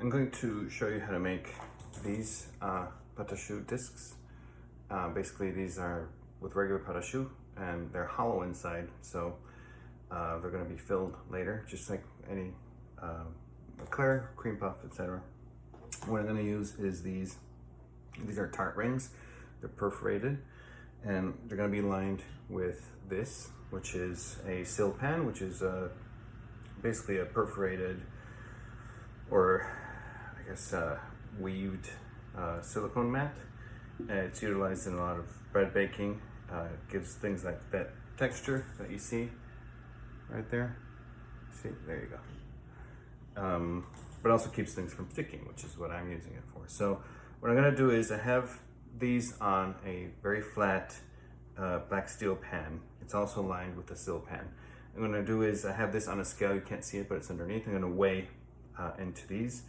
I'm going to show you how to make these parachute discs. Basically, these are with regular parachute and they're hollow inside, so they're going to be filled later, just like any eclair, cream puff, etc. What I'm going to use is these are tart rings. They're perforated and they're going to be lined with this, which is a sill pan, which is basically a perforated, or I guess weaved silicone mat. It's utilized in a lot of bread baking. It gives things like that texture that you see right there. See, there you go. But also keeps things from sticking, which is what I'm using it for. So what I'm gonna do is I have these on a very flat black steel pan. It's also lined with a sill pan. What I'm gonna do is I have this on a scale. You can't see it, but it's underneath. I'm gonna weigh into these.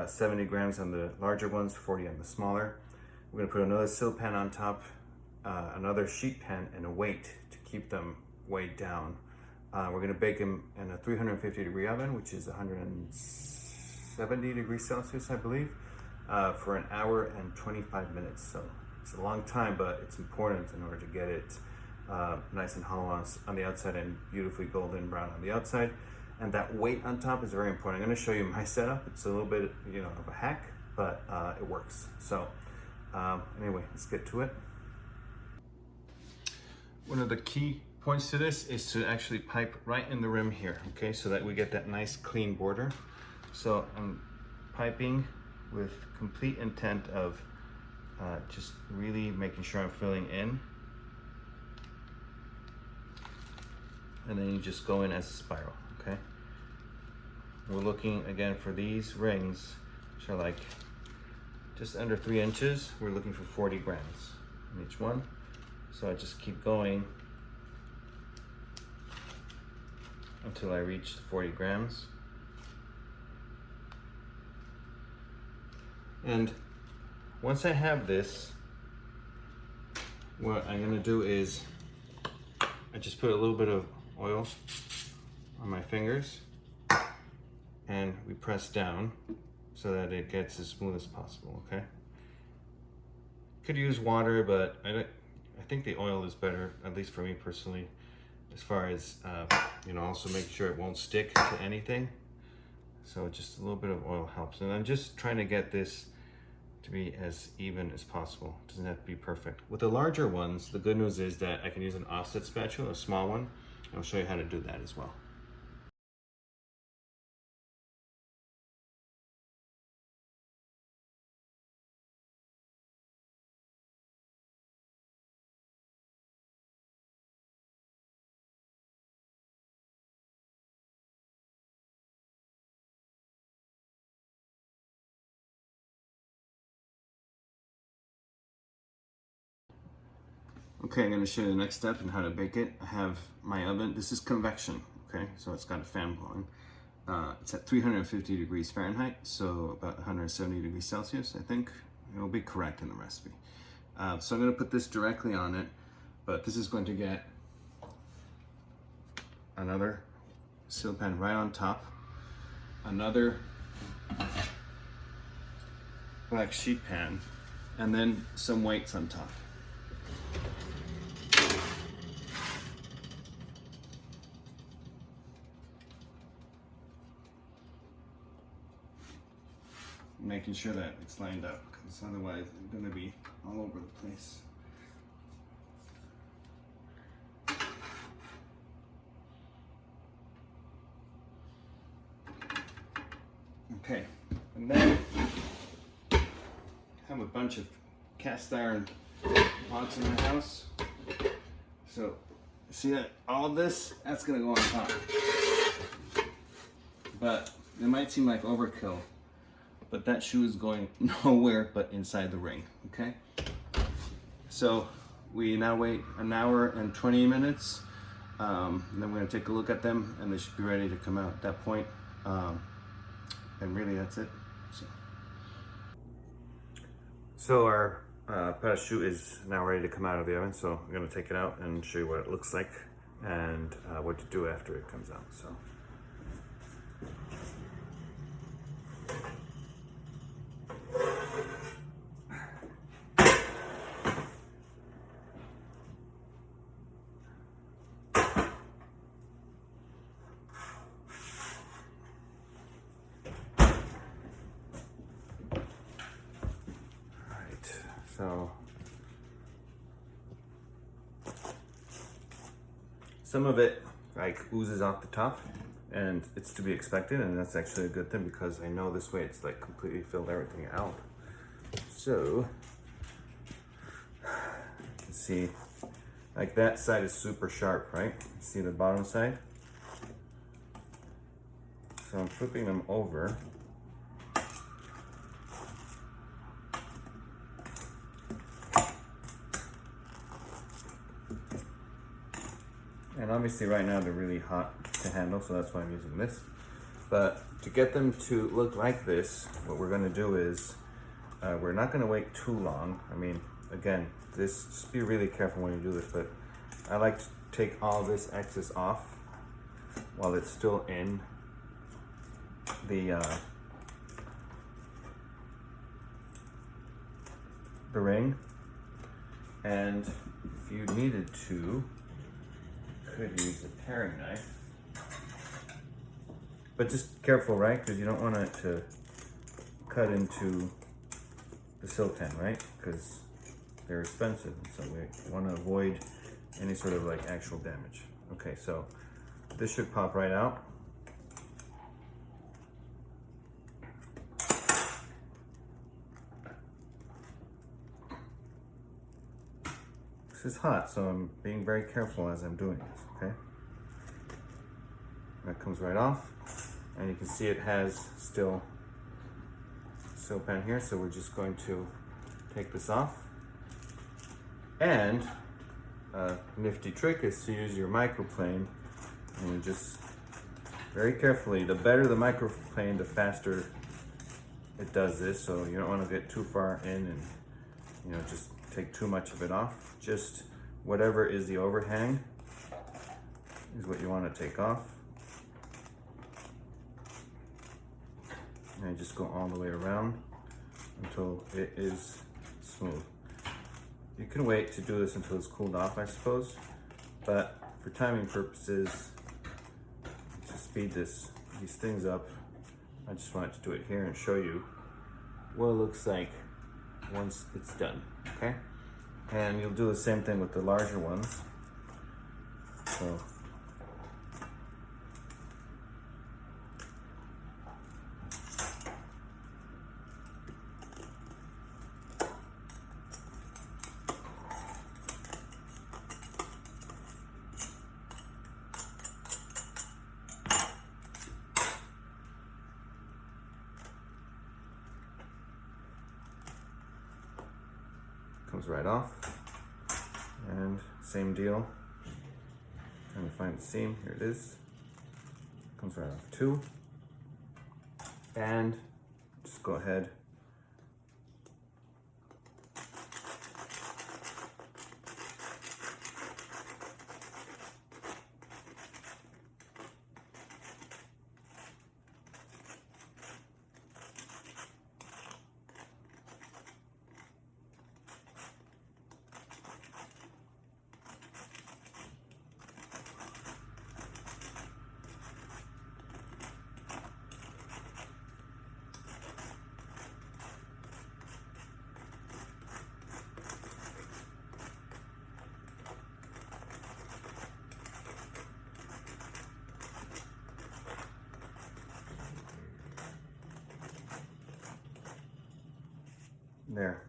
70 grams on the larger ones, 40 on the smaller. We're gonna put another sill pan on top, another sheet pan, and a weight to keep them weighed down. We're gonna bake them in a 350-degree oven, which is 170 degrees Celsius, I believe, for an hour and 25 minutes. So it's a long time, but it's important in order to get it nice and hollow on the outside and beautifully golden brown on the outside. And that weight on top is very important. I'm gonna show you my setup. It's a little bit, of a hack, but it works. So anyway, let's get to it. One of the key points to this is to actually pipe right in the rim here, okay, so that we get that nice clean border. So I'm piping with complete intent of just really making sure I'm filling in. And then you just go in as a spiral, okay? We're looking again for these rings, which are like just under 3 inches. We're looking for 40 grams in each one. So I just keep going until I reach 40 grams. And once I have this, what I'm gonna do is I just put a little bit of oil on my fingers and we press down so that it gets as smooth as possible, okay? Could use water, but I think the oil is better, at least for me personally, as far as, also make sure it won't stick to anything. So just a little bit of oil helps. And I'm just trying to get this to be as even as possible. It doesn't have to be perfect. With the larger ones, the good news is that I can use an offset spatula, a small one. I'll show you how to do that as well. Okay, I'm gonna show you the next step and how to bake it. I have my oven. This is convection, okay? So it's got a fan blowing. It's at 350 degrees Fahrenheit, so about 170 degrees Celsius, I think. It'll be correct in the recipe. So I'm gonna put this directly on it, but this is going to get another sill pan right on top, another black sheet pan, and then some weights on top. Making sure that it's lined up, because otherwise it's going to be all over the place. Okay, and then I have a bunch of cast iron pots in my house. So see that all of this, that's going to go on top. But it might seem like overkill, but that shoe is going nowhere but inside the ring, okay? So we now wait an hour and 20 minutes, and then we're gonna take a look at them and they should be ready to come out at that point. And really that's it. So our parachute is now ready to come out of the oven, so I'm gonna take it out and show you what it looks like and what to do after it comes out. So So some of it like oozes off the top, and it's to be expected, and that's actually a good thing because I know this way it's like completely filled everything out. So you can see like that side is super sharp, right? See the bottom side? So I'm flipping them over. And obviously right now they're really hot to handle, so that's why I'm using this. But to get them to look like this, what we're gonna do is, we're not gonna wait too long. I mean, again, just be really careful when you do this, but I like to take all this excess off while it's still in the ring. And if you needed to, could use a paring knife, but just careful, right? Because you don't want it to cut into the silk pen, right? Because they're expensive, so we want to avoid any sort of like actual damage. Okay, so this should pop right out. This is hot, so I'm being very careful as I'm doing this, okay? That comes right off, and you can see it has still silk pen here, so we're just going to take this off. And a nifty trick is to use your microplane, and you just very carefully, the better the microplane, the faster it does this, so you don't want to get too far in and, you know, just take too much of it off. Just whatever is the overhang is what you want to take off. And just go all the way around until it is smooth. You can wait to do this until it's cooled off, I suppose, but for timing purposes, to speed these things up, I just wanted to do it here and show you what it looks like once it's done, okay? And you'll do the same thing with the larger ones. So comes right off, and same deal. Trying to find the seam. Here it is. Comes right off too. And just go ahead . There.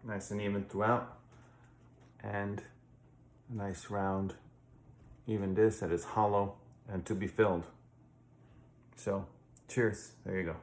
Nice and even throughout, and a nice round even disc that is hollow and to be filled. So cheers, there you go.